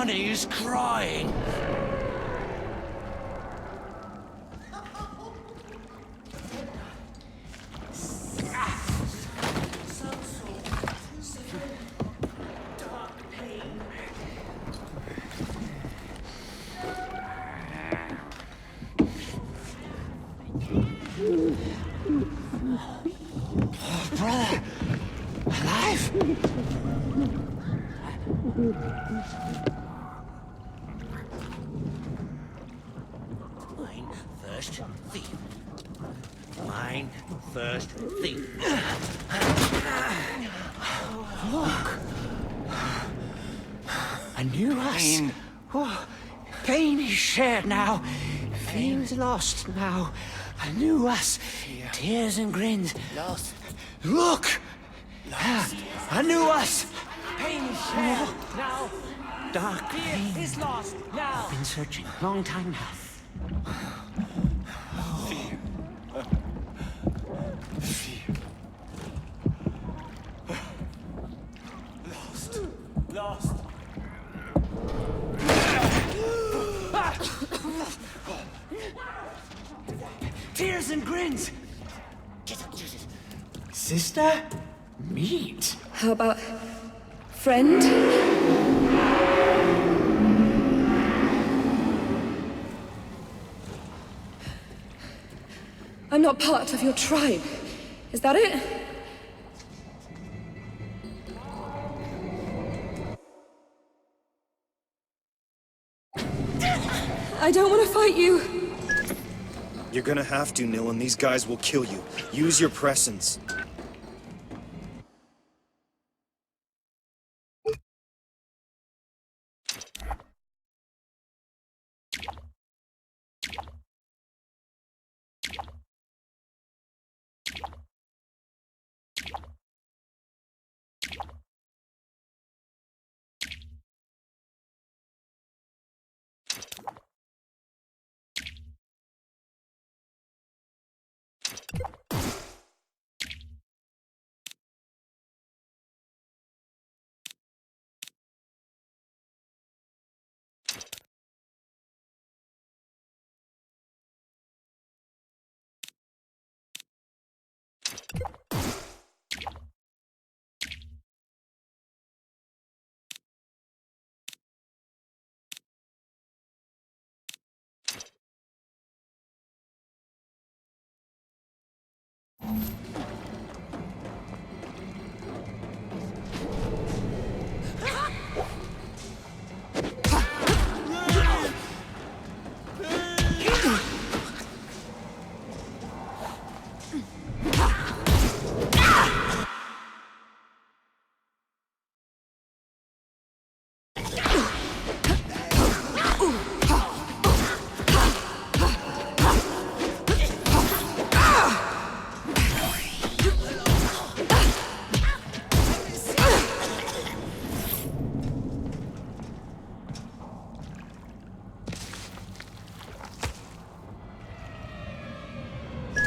Sonny's crying. Brother, alive? Mine first thief. Mine first thief. Look. I knew us. Pain. Oh, pain is shared now. Fame is lost now. I knew us. Fear. Tears and grins. Lost. Look! Lost. I knew us! Pain is shared now. Dark pain. Fear is lost now. Been searching a long time now. Fear. Fear. Lost. Lost. Tears and grins! Sister? Meet. How about friend? I'm not part of your tribe. Is that it? I don't want to fight you. You're gonna have to, Nil, and these guys will kill you. Use your presence.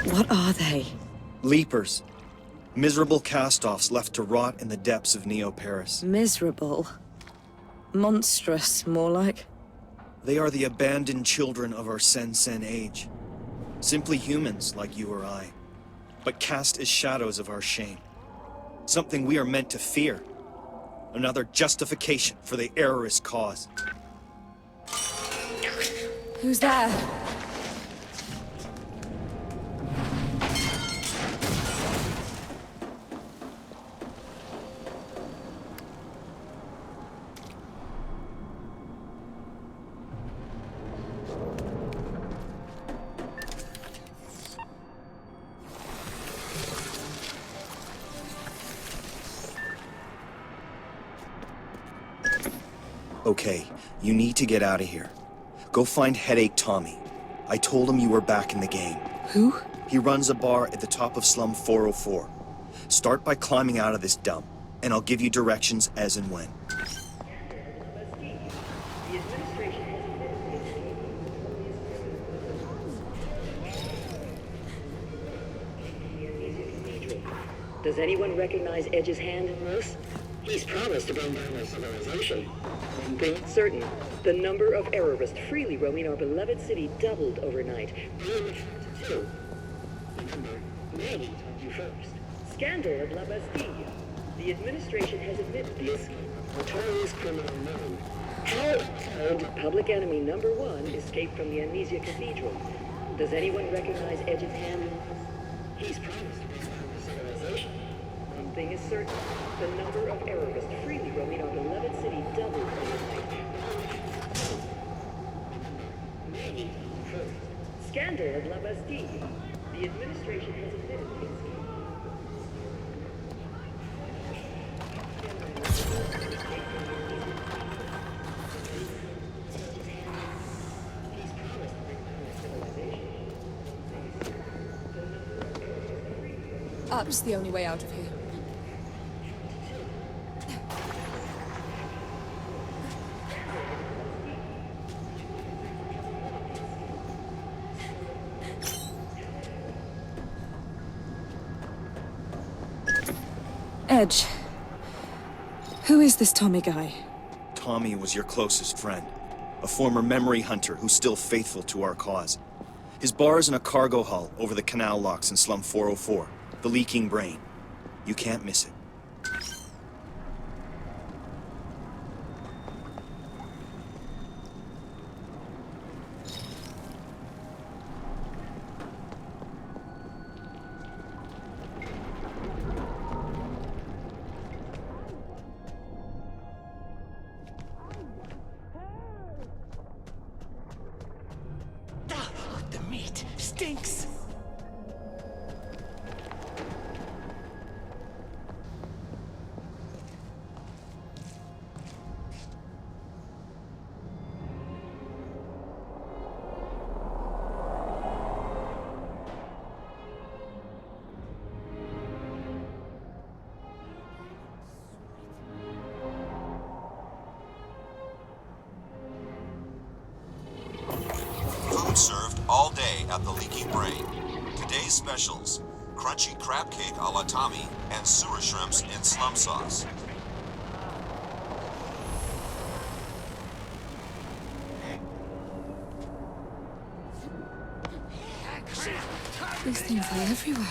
What are they? Leapers. Miserable cast-offs left to rot in the depths of Neo-Paris. Miserable. Monstrous, more like. They are the abandoned children of our Sen-Sen age. Simply humans like you or I, but cast as shadows of our shame. Something we are meant to fear. Another justification for the errorist cause. Who's there? Okay, you need to get out of here. Go find Headache Tommy. I told him you were back in the game. Who? He runs a bar at the top of Slum 404. Start by climbing out of this dump, and I'll give you directions as and when. Does anyone recognize Edge's hand in this? He's promised to bring down our civilization. One thing certain, the number of errorists freely roaming our beloved city doubled overnight. Beyond the too. Remember, Maggie told you first. Scandal at La Bastille. The administration has admitted the escape of notorious criminal known. How did public enemy number one escape from the Amnesia Cathedral? Does anyone recognize Edge's hand? He's promised to bring down our civilization. One thing is certain, the number of errorists freely roaming our beloved city doubled overnight. Maggie told you first. Scandal at La Bastille. The administration has admitted the escape. Up's the only way out of here. Edge. Who is this Tommy guy? Tommy was your closest friend. A former memory hunter who's still faithful to our cause. His bar is in a cargo hull over the canal locks in Slum 404. The Leaking Brain. You can't miss it. The meat stinks. Food served all day at the Leaking Brain. Today's specials: crunchy crab cake a la Tommy and sewer shrimps in slum sauce. These things are everywhere.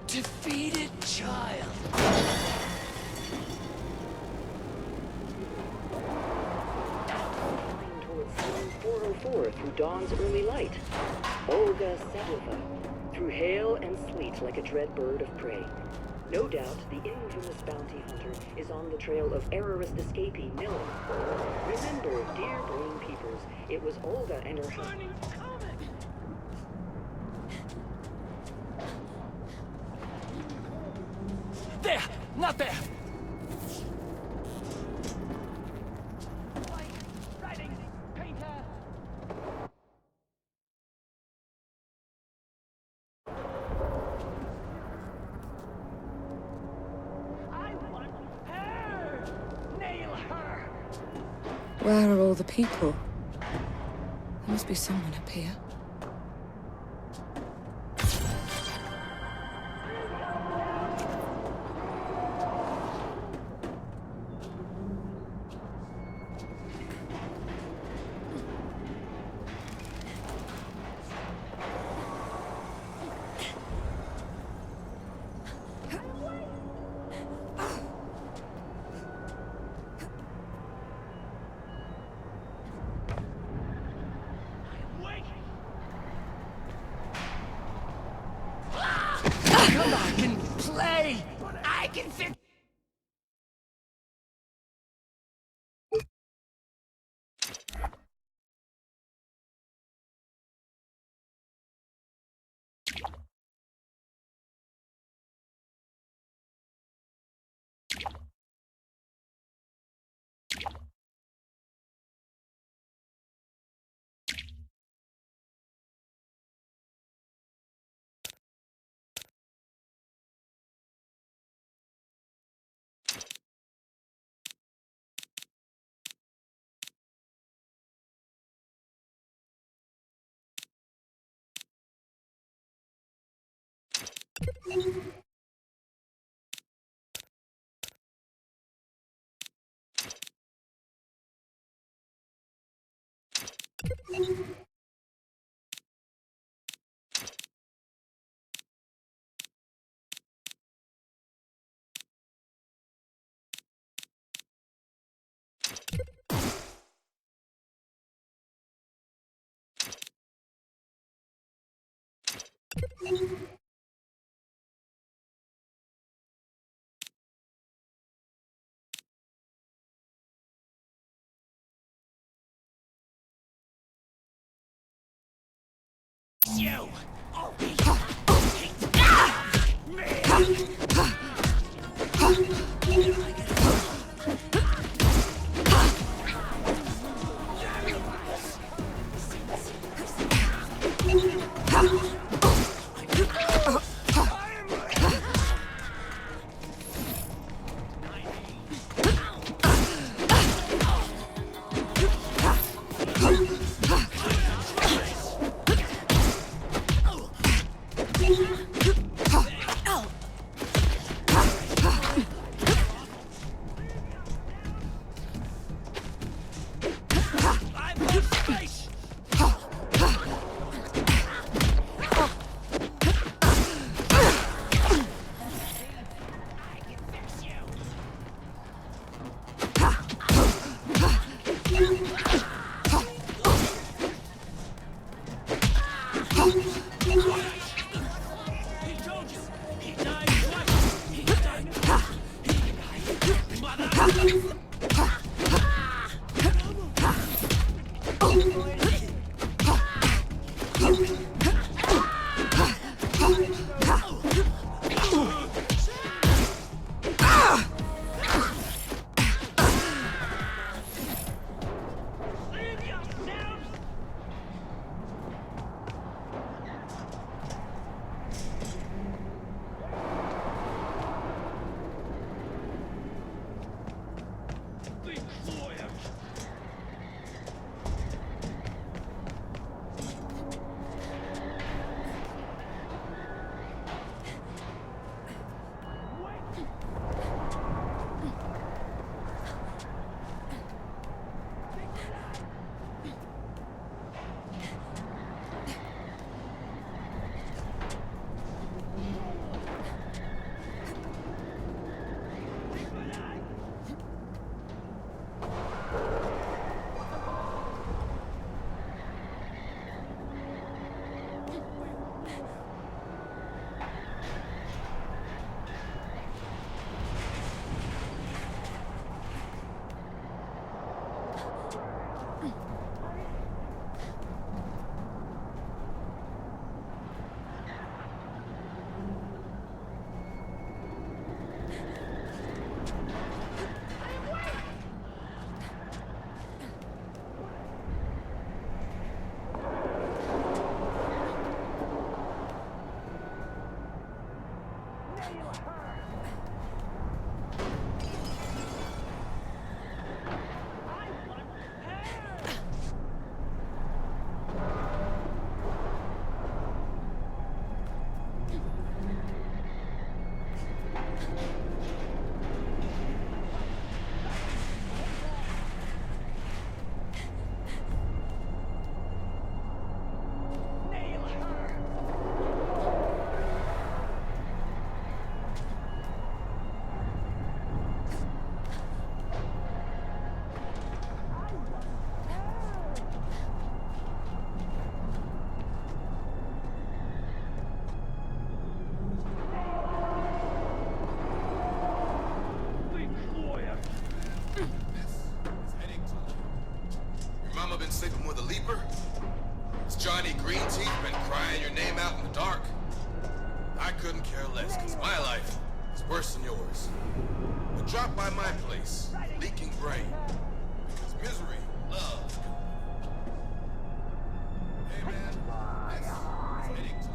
Defeated child. Flying towards Slum 404 through dawn's early light. Olga Sedlova, through hail and sleet like a dread bird of prey. No doubt the infamous bounty hunter is on the trail of errorist escapee Miller. Remember, dear brain peepers, it was Olga and her husband. There! Not there! Writing! Painter! I want her! Nail her! Where are all the people? There must be someone up here. Come on, I can play! I can fix You! sleeping with a leaper? Has Johnny Green Teeth been crying your name out in the dark? I couldn't care less, because my life is worse than yours. But drop by my place, Leaking Brain, because misery loves company. Hey man, this is heading to...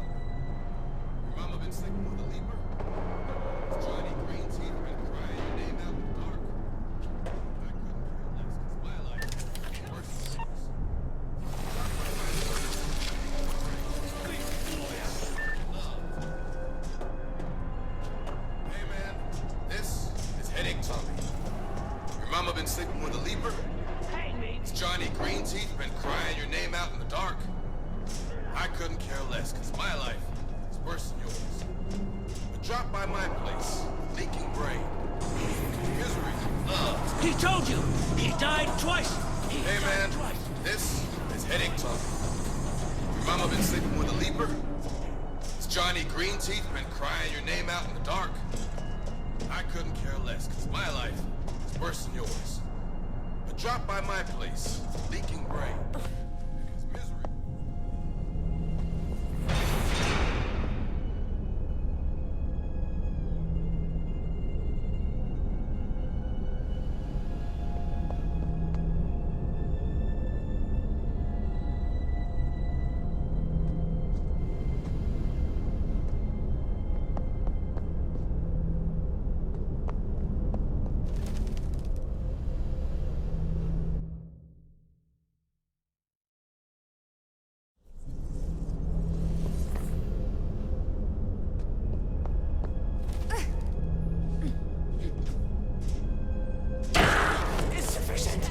Your mama been sleeping with a leaper? Has Johnny Green Teeth been crying your name out in the dark? I couldn't care less, because my life is worse than yours. Drop by my place, Leaking Brain, because misery loves company. green teeth been crying your name out in the dark? I couldn't care less, because my life is worse than yours. But drop by my place, leaking brain. Misery, love. He told you! He died twice! Hey man, this is headache talk. Your mama been sleeping with a leaper? Has Johnny Green Teeth been crying your name out in the dark? I couldn't care less, because my life is worse than yours. But drop by my place, leaking brain. Because misery... Insufficient!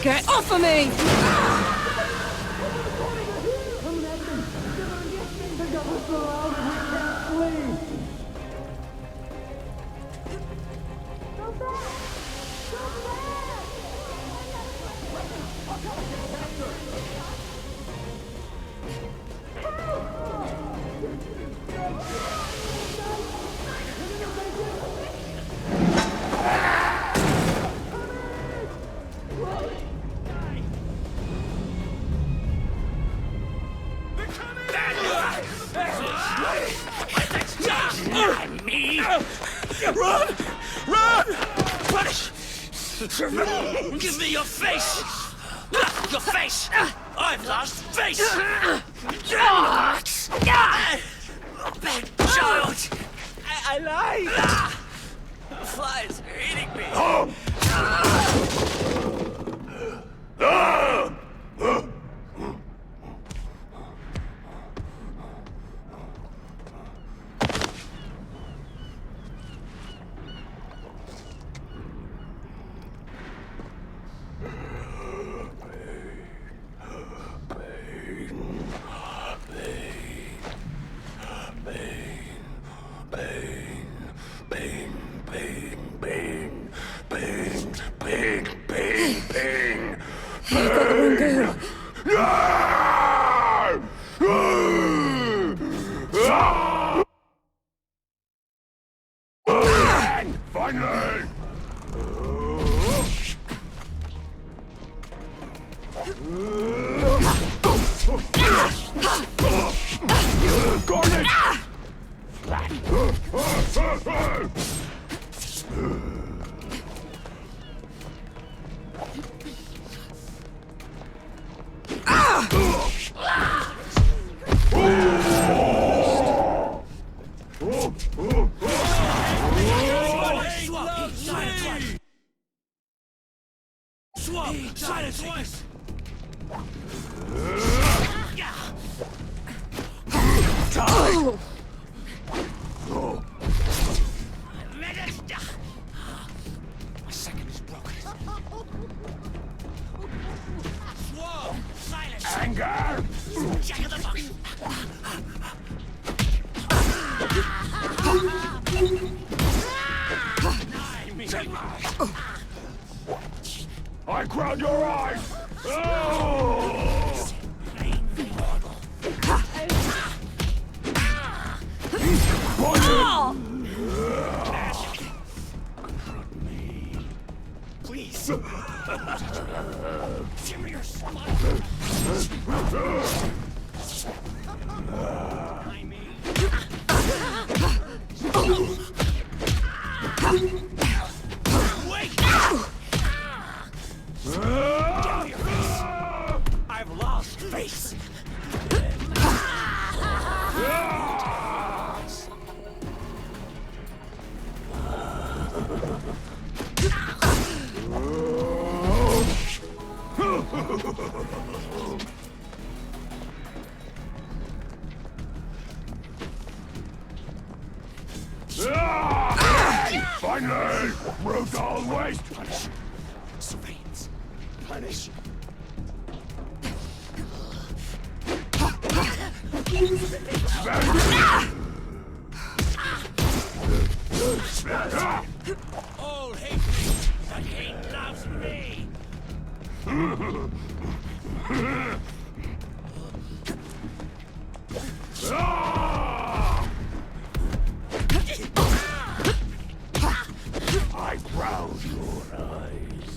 Get off of me! Run! Run! Punish! Give me your face! Your face! I've lost face! Bad child! alive! The flies are eating me! My second is broken. Whoa! Silence! Anger! Jack of the box! I ground your eyes! Oh! Please! Give me your spine! I mean... Wait! Give me your face! I've lost face! Finally! Brutal waste! Punish. Surveillance. Punish. All hate me, but hate loves me. I ground your eyes.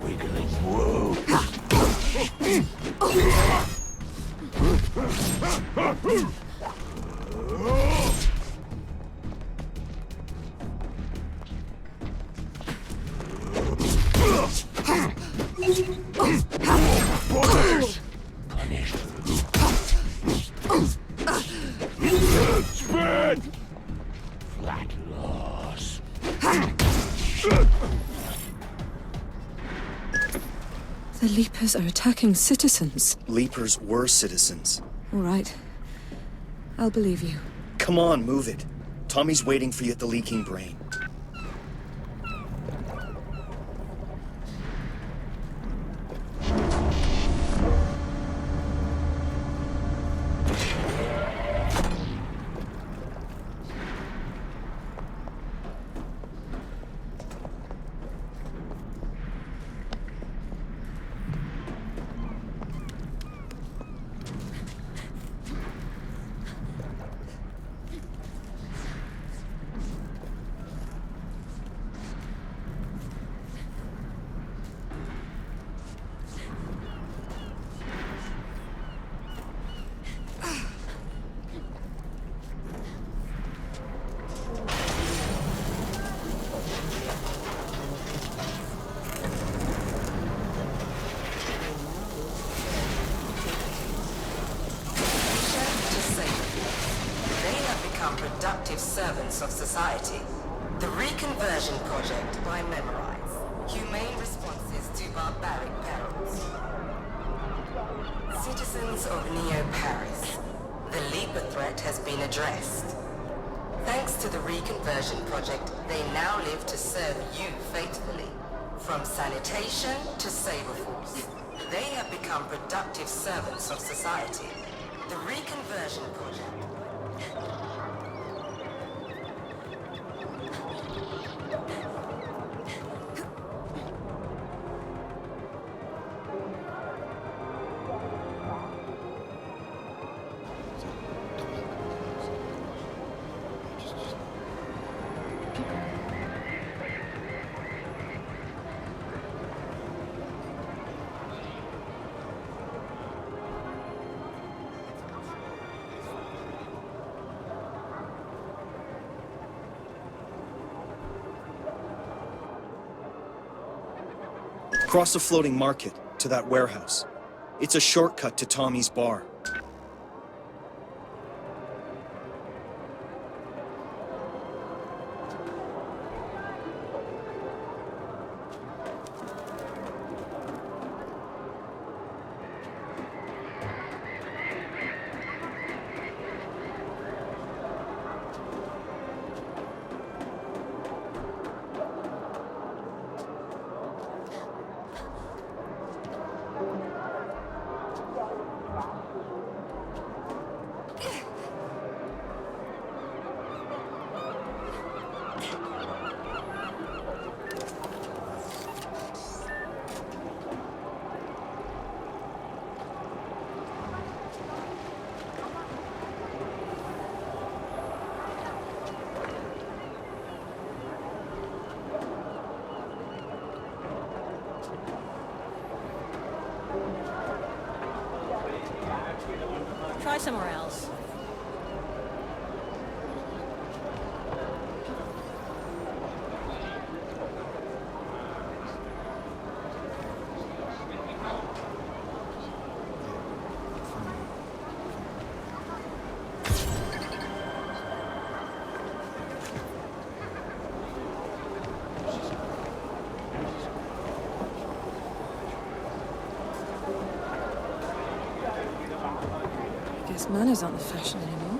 Wiggling through. Punish. Spin! Flat loss. The Leapers are attacking citizens. Leapers were citizens. All right. I'll believe you. Come on, move it. Tommy's waiting for you at the Leaking Brain. productive servants of society. The Reconversion Project by Memorize. Humane responses to barbaric perils. Citizens of Neo-Paris, the Leaper threat has been addressed. Thanks to the Reconversion Project, they now live to serve you faithfully. From sanitation to saber force, they have become productive servants of society. The Reconversion Project. Cross a floating market to that warehouse. It's a shortcut to Tommy's bar. Try somewhere else. Manners aren't the fashion anymore.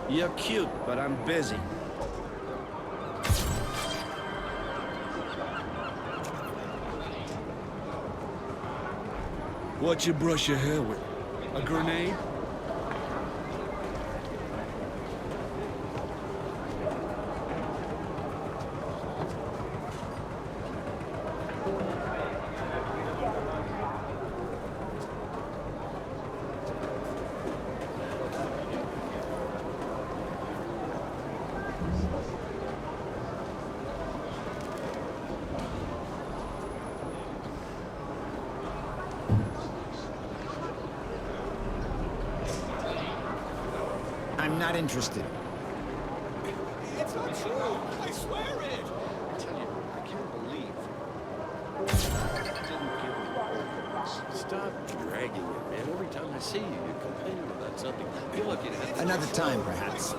You're cute, but I'm busy. What you brush your hair with? A grenade? I'm not interested. It's not true. I swear it. I tell you, I can't believe. Didn't give him orders. Stop dragging it, man. Every time I see you, you're complaining about something. You're looking at Another time, perhaps.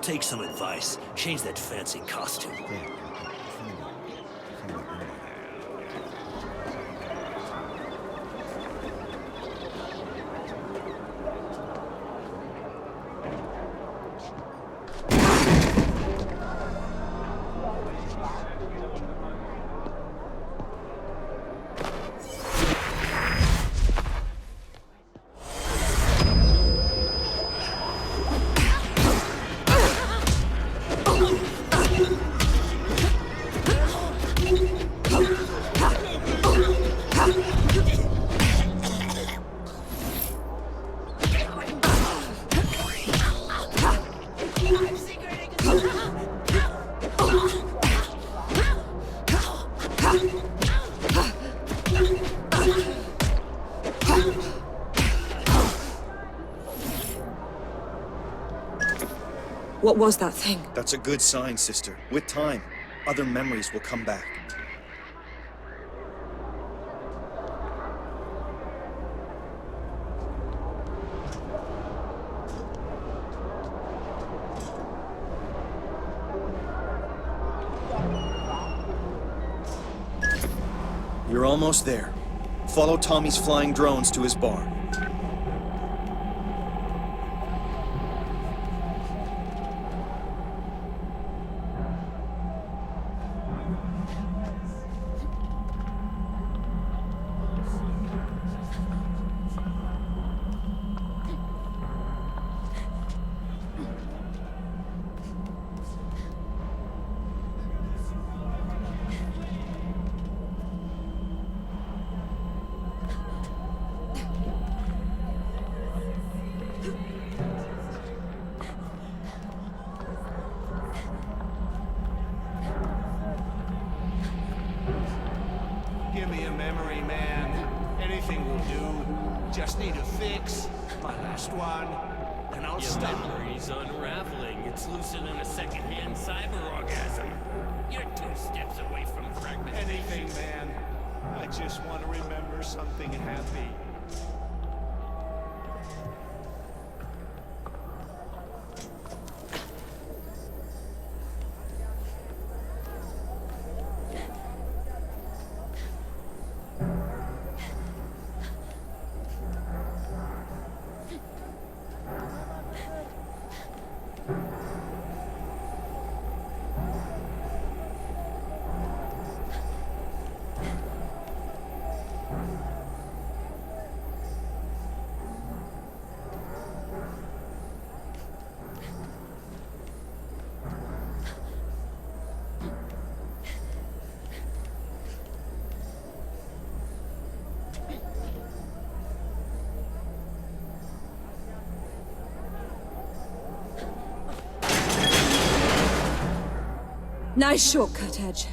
Take some advice. Change that fancy costume. What was that thing? That's a good sign, sister. With time, other memories will come back. You're almost there. Follow Tommy's flying drones to his bar. Give me a memory, man. Anything will do. Just need a fix. My last one. And I'll Your stop. memory's unraveling. It's looser than a secondhand cyber orgasm. You're 2 steps away from fragmentation. Anything, man. I just want to remember something happy. Nice shortcut, Edge.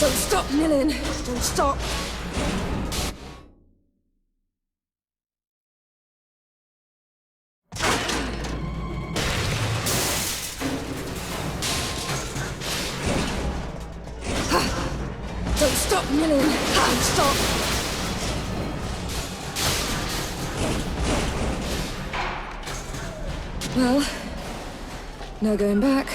Don't stop, Millen. Don't stop. Don't stop, Millen. Don't stop. Well, no going back.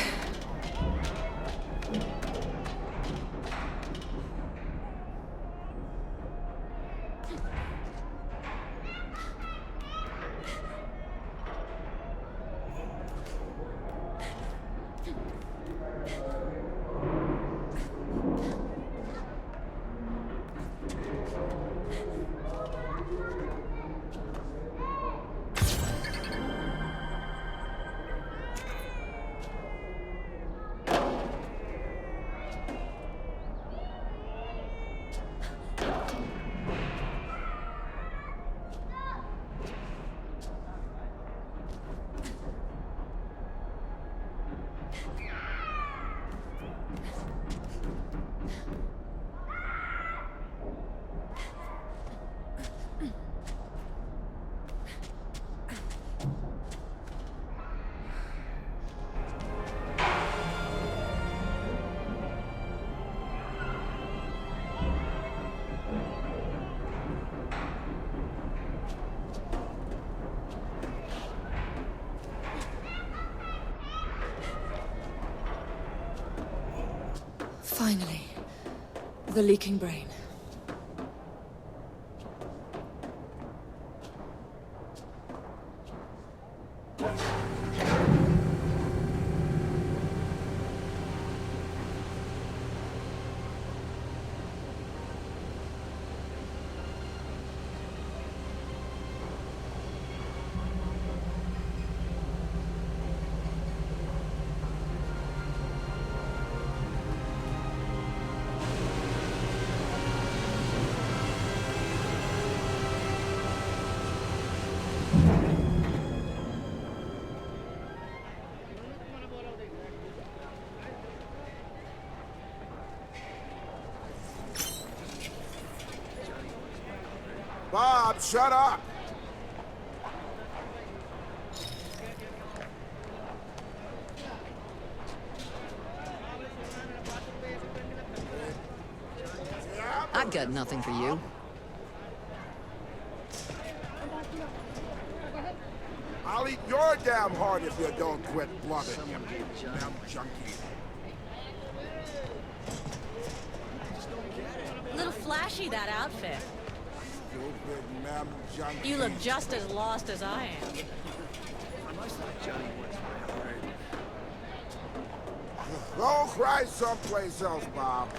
Finally. The leaking brain. Bob, shut up! I've got nothing for you. I'll eat your damn heart if you don't quit blubbing, you damn junkie. A little flashy, that outfit. Stupid mem junkie. You look just as lost as I am. Go cry someplace else, Bob.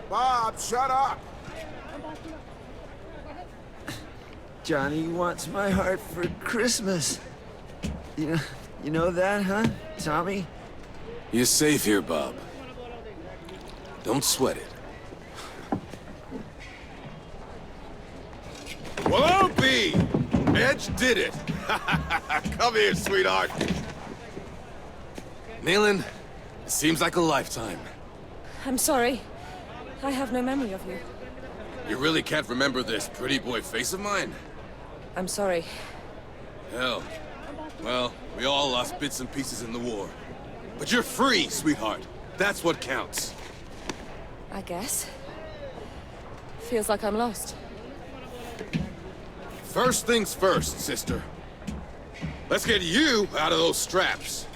Bob, shut up! Johnny wants my heart for Christmas. You know that, huh, Tommy? You're safe here, Bob. Don't sweat it. Whoopee! Edge did it! Come here, sweetheart. Nealon, it seems like a lifetime. I'm sorry. I have no memory of you. You really can't remember this pretty boy face of mine? I'm sorry. Hell. Well, we all lost bits and pieces in the war. But you're free, sweetheart. That's what counts. I guess. Feels like I'm lost. First things first, sister. Let's get you out of those straps.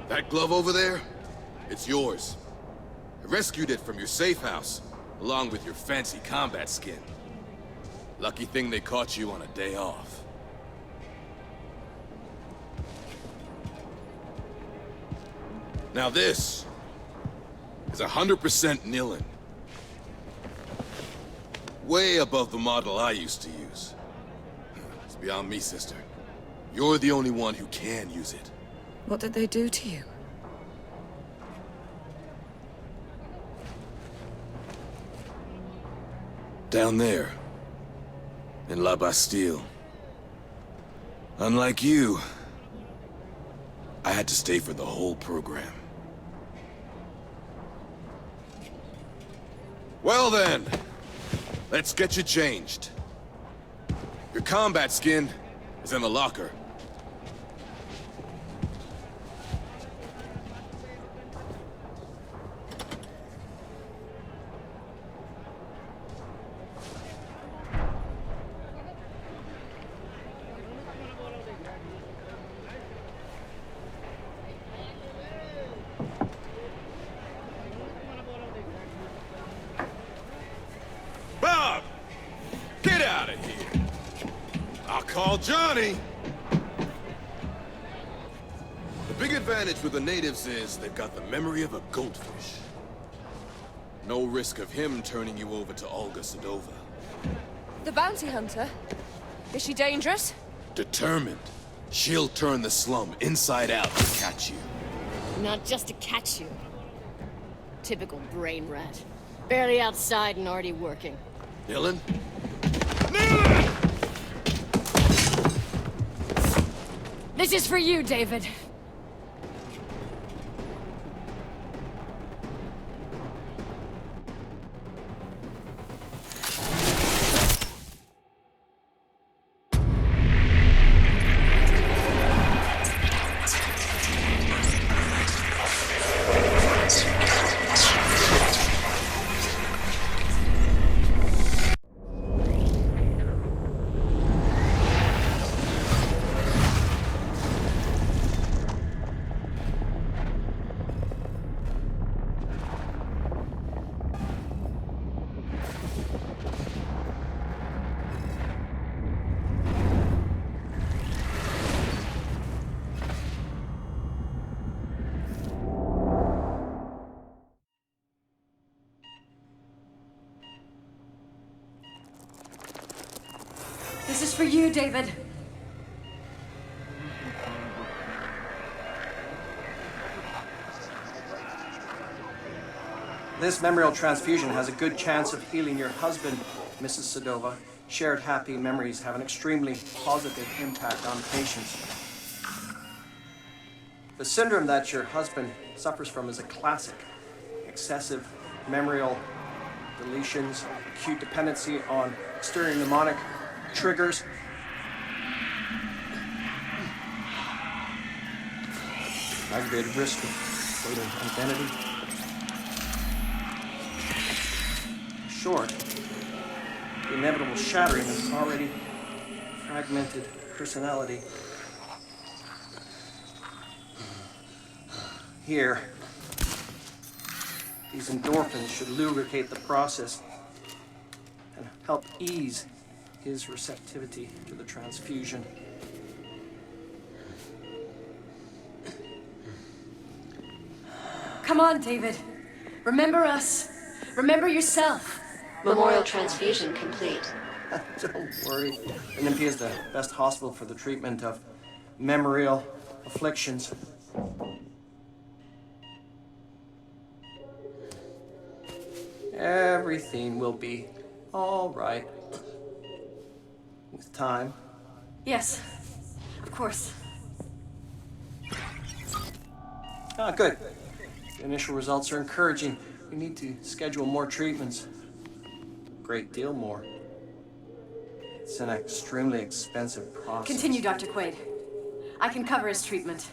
That glove over there, it's yours. I rescued it from your safe house, along with your fancy combat skin. Lucky thing they caught you on a day off. Now this is 100% Nilin. Way above the model I used to use. It's beyond me, sister. You're the only one who can use it. What did they do to you? Down there, in La Bastille. Unlike you, I had to stay for the whole program. Well then, let's get you changed. Your combat skin is in the locker. Bob! Get out of here! I'll call Johnny! The big advantage with the natives is they've got the memory of a goldfish. No risk of him turning you over to Olga Sedova. The bounty hunter? Is she dangerous? Determined. She'll turn the slum inside out to catch you. Not just to catch you. Typical brain rat. Barely outside and already working. This is for you, David. This is for you, David. This memorial transfusion has a good chance of healing your husband, Mrs. Sedova. Shared happy memories have an extremely positive impact on patients. The syndrome that your husband suffers from is a classic. Excessive memorial deletions, acute dependency on external mnemonic triggers, aggravated risk of floating identity. Short, the inevitable shattering of already fragmented personality. Here, these endorphins should lubricate the process and help ease his receptivity to the transfusion. Come on, David. Remember us. Remember yourself. Memorial transfusion complete. Don't worry. NMP is the best hospital for the treatment of memorial afflictions. Everything will be all right. With time. Yes, of course. Ah, good. The initial results are encouraging. We need to schedule more treatments. A great deal more. It's an extremely expensive process. Continue, Dr. Quaid. I can cover his treatment.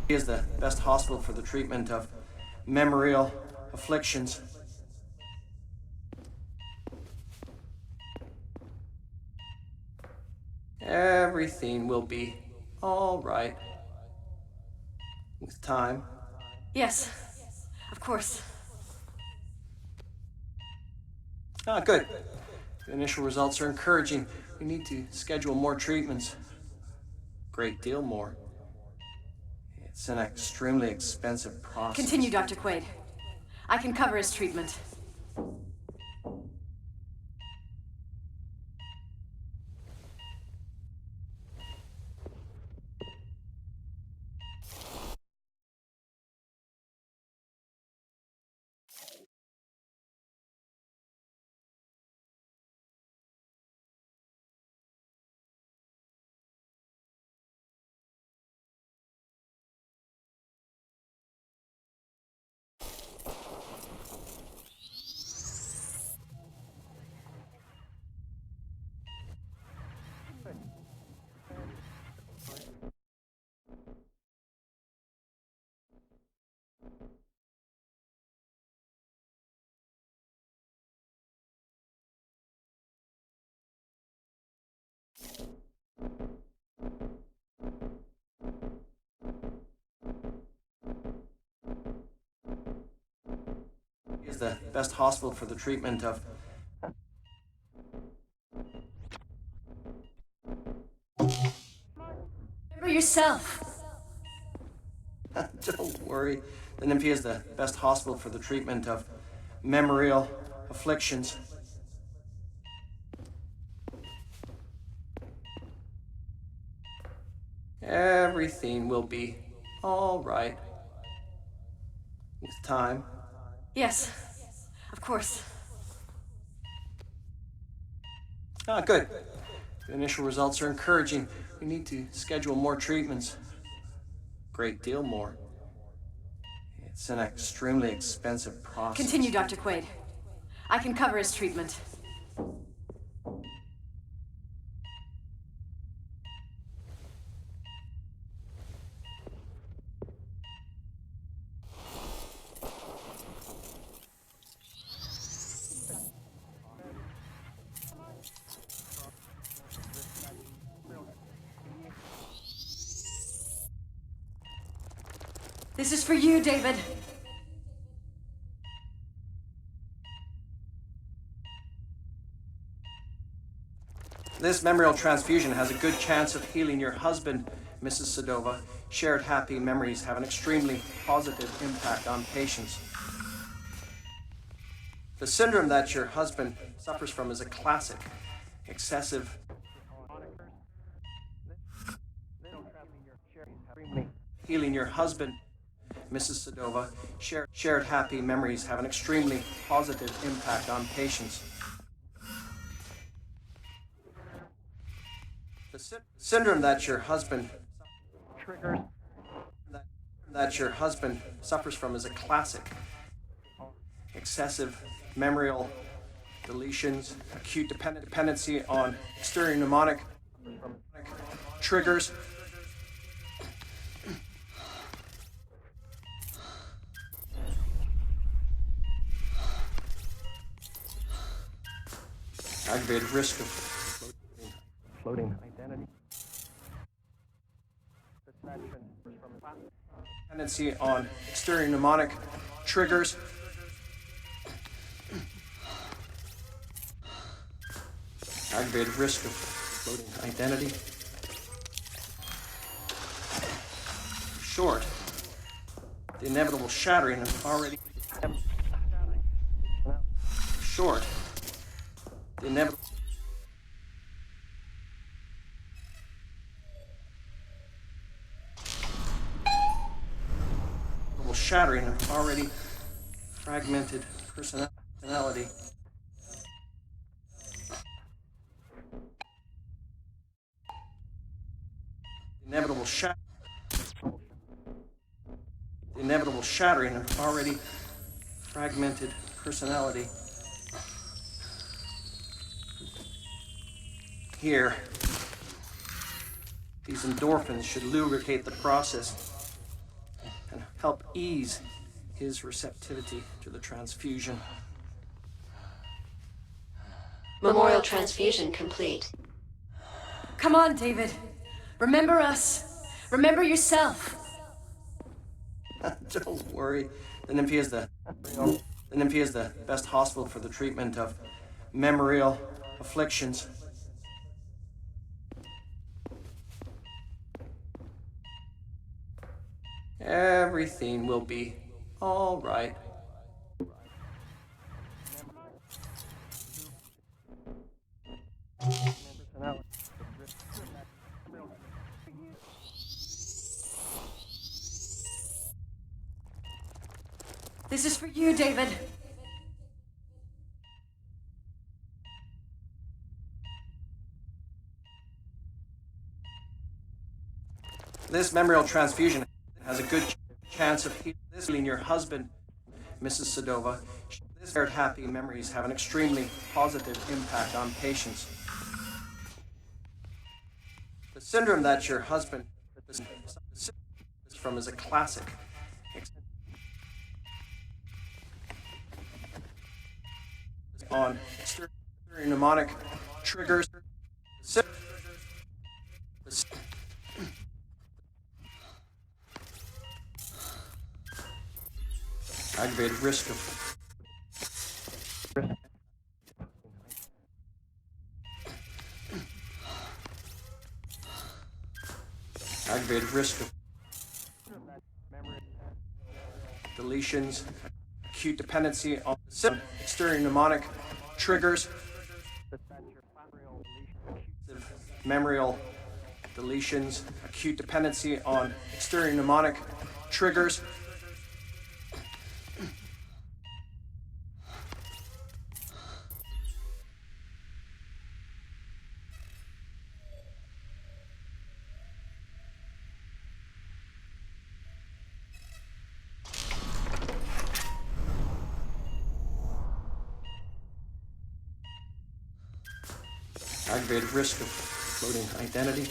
is the best hospital for the treatment of memorial afflictions. Everything will be all right with time. Yes, of course. Ah, good. The initial results are encouraging. We need to schedule more treatments. Great deal more. It's an extremely expensive process. Continue, Dr. Quaid. I can cover his treatment. Is the best hospital for the treatment of Remember yourself. Don't worry. The NMP is the best hospital for the treatment of memorial afflictions. Everything will be all right with time. Yes, of course. Ah, good. The initial results are encouraging. We need to schedule more treatments. Great deal more. It's an extremely expensive process. Continue, Dr. Quaid. I can cover his treatment. This is for you, David. This memorial transfusion has a good chance of healing your husband, Mrs. Sedova. Shared happy memories have an extremely positive impact on patients. The syndrome that your husband suffers from is a classic, excessive healing your husband, Mrs. Sedova. Shared happy memories have an extremely positive impact on patients. The syndrome that your husband suffers from is a classic, excessive memorial deletions, acute dependency on exterior mnemonic triggers, aggravated risk of floating identity, dependency on exterior mnemonic triggers, aggravated risk of floating identity. Short, the inevitable shattering of already short, the inevitable shattering of already fragmented personality. The inevitable shattering of already fragmented personality. Here, these endorphins should lubricate the process. help ease his receptivity to the transfusion. Memorial transfusion complete. Come on, David. Remember us. Remember yourself. Don't worry. The Nymphy is the best hospital for the treatment of memorial afflictions. Everything will be all right. This is for you, David. This memorial transfusion has a good chance of healing your husband, Mrs. Sedova. These shared happy memories have an extremely positive impact on patients. The syndrome that your husband suffers from is a classic. On exterior mnemonic triggers. Aggravated risk of deletions, acute dependency on exterior mnemonic triggers, memorial deletions, acute dependency on exterior mnemonic triggers. Aggravated risk of floating identity.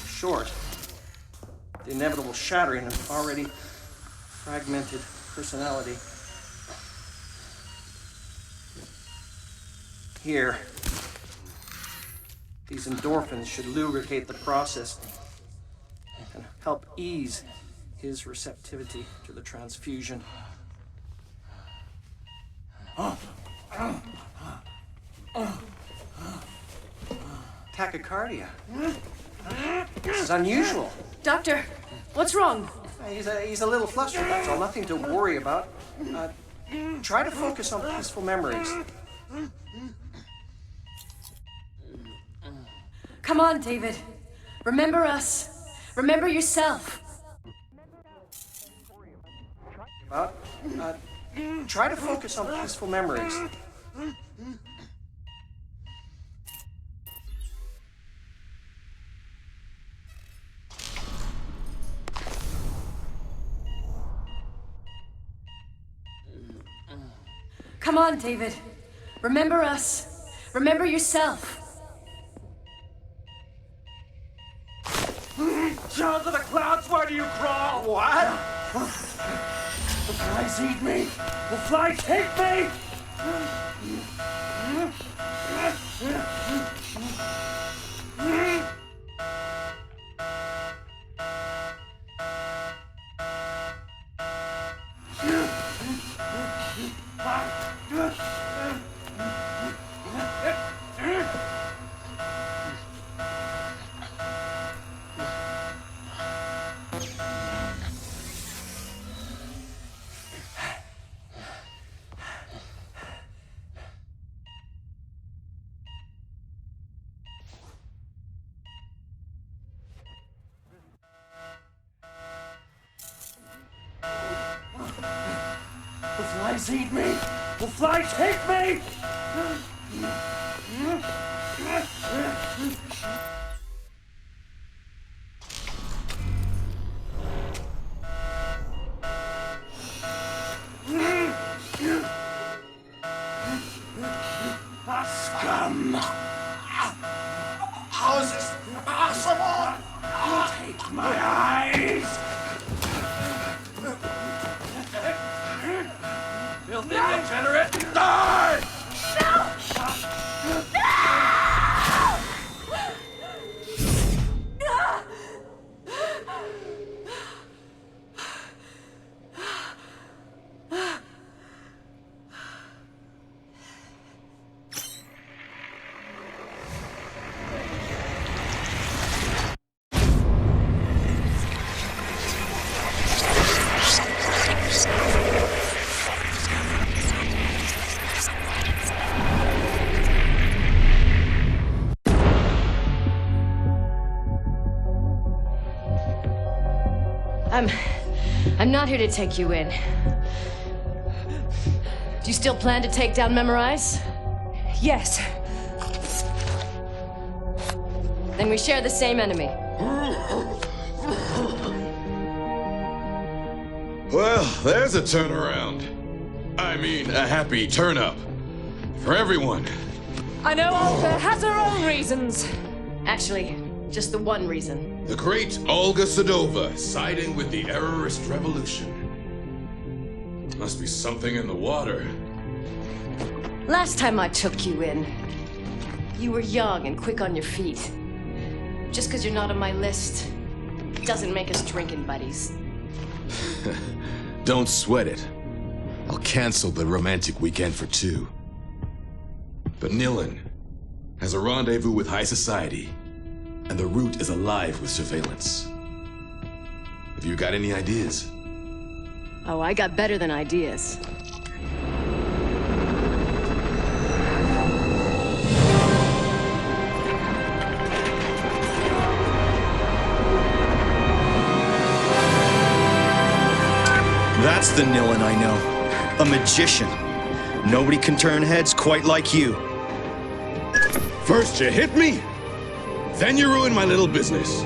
Short. The inevitable shattering of already fragmented personality. Here, these endorphins should lubricate the process and help ease his receptivity to the transfusion. Tachycardia. This is unusual. Doctor, what's wrong? He's a little flustered, that's all. Nothing to worry about. Try to focus on peaceful memories. Come on, David. Remember us. Remember yourself. Try to focus on peaceful memories. Come on, David. Remember us. Remember yourself. Down to the clouds, where do you crawl? What? The flies eat me! The flies take me! The flies eat me! The flies take me! Scum! How is this possible? Take My eyes! Filthy degenerate! Die! I'm not here to take you in. Do you still plan to take down Memorize? Yes. Then we share the same enemy. Well, there's a turnaround. I mean, a happy turn-up. For everyone. I know Olga has her own reasons. Actually, just the one reason. The great Olga Sedova siding with the errorist revolution. Must be something in the water. Last time I took you in, you were young and quick on your feet. Just because you're not on my list doesn't make us drinking buddies. Don't sweat it. I'll cancel the romantic weekend for two. But Nilin has a rendezvous with high society, and the route is alive with surveillance. Have you got any ideas? Oh, I got better than ideas. That's the Nilin I know. A magician. Nobody can turn heads quite like you. First you hit me, then you ruin my little business.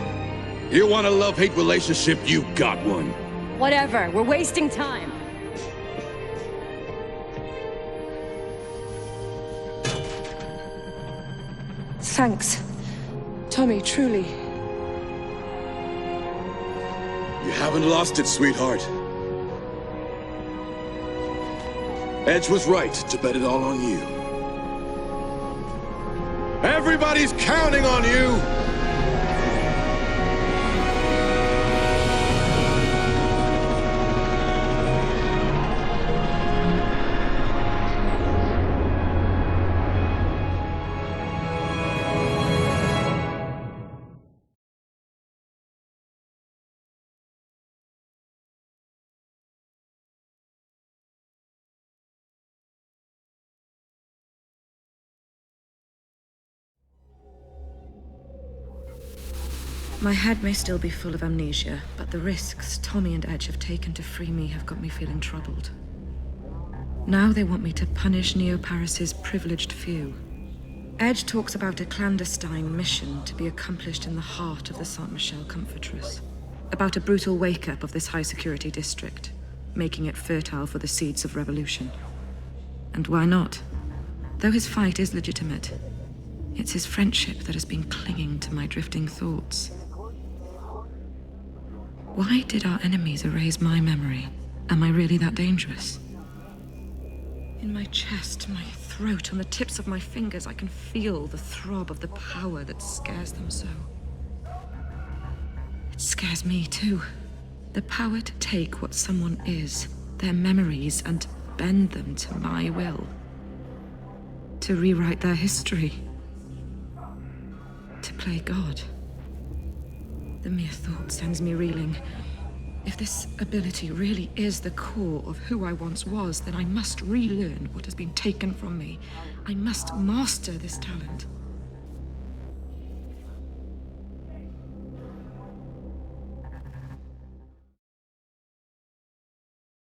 You want a love-hate relationship, you got one. Whatever, we're wasting time. Thanks. Tommy, truly. You haven't lost it, sweetheart. Edge was right to bet it all on you. Everybody's counting on you! My head may still be full of amnesia, but the risks Tommy and Edge have taken to free me have got me feeling troubled. Now they want me to punish Neo-Paris's privileged few. Edge talks about a clandestine mission to be accomplished in the heart of the Saint-Michel Comfortress. About a brutal wake-up of this high-security district, making it fertile for the seeds of revolution. And why not? Though his fight is legitimate, it's his friendship that has been clinging to my drifting thoughts. Why did our enemies erase my memory? Am I really that dangerous? In my chest, my throat, on the tips of my fingers, I can feel the throb of the power that scares them so. It scares me too. The power to take what someone is, their memories, and bend them to my will. To rewrite their history. To play God. The mere thought sends me reeling. If this ability really is the core of who I once was, then I must relearn what has been taken from me. I must master this talent.